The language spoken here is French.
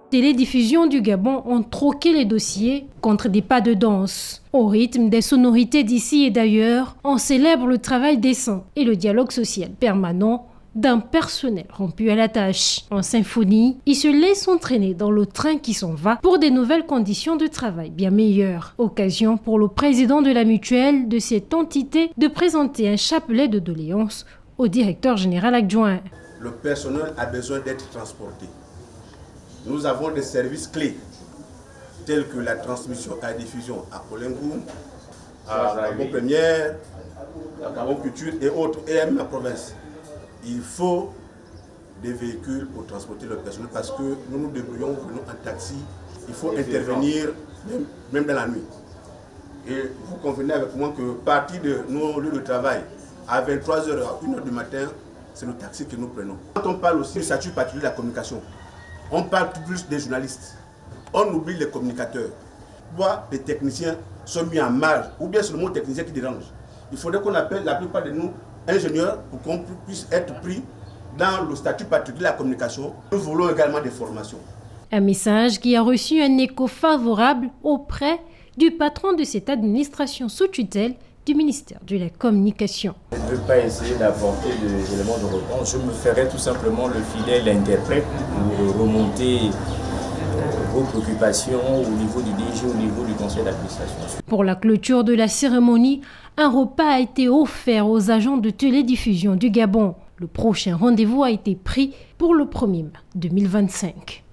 Télédiffusion du Gabon ont troqué les dossiers contre des pas de danse. Au rythme des sonorités d'ici et d'ailleurs, on célèbre le travail décent et le dialogue social permanent d'un personnel rompu à la tâche. En symphonie, ils se laissent entraîner dans le train qui s'en va pour des nouvelles conditions de travail bien meilleures. Occasion pour le président de la mutuelle de cette entité de présenter un chapelet de doléances au directeur général adjoint. Le personnel a besoin d'être transporté. Nous avons des services clés tels que la transmission à la diffusion à Kolengou, à Gabon Première, à Gabon Culture et autres, et même la province. Il faut des véhicules pour transporter le personnel parce que nous nous débrouillons, nous venons en taxi. Il faut intervenir même dans la nuit. Et vous convenez avec moi que partir de nos lieux de travail à 23h, à 1h du matin, c'est le taxi que nous prenons. Quand on parle aussi du statut particulier de la communication, on parle plus des journalistes. On oublie les communicateurs. Pourquoi les techniciens sont mis en marge, ou bien c'est le mot technicien qui dérange. Il faudrait qu'on appelle la plupart de nous ingénieurs pour qu'on puisse être pris dans le statut particulier de la communication. Nous voulons également des formations. Un message qui a reçu un écho favorable auprès du patron de cette administration sous tutelle du ministère de la Communication. Je ne veux pas essayer d'apporter des éléments de réponse. Je me ferai tout simplement le fidèle interprète pour remonter vos préoccupations au niveau du DG, au niveau du conseil d'administration. Pour la clôture de la cérémonie, un repas a été offert aux agents de télédiffusion du Gabon. Le prochain rendez-vous a été pris pour le 1er mai 2025.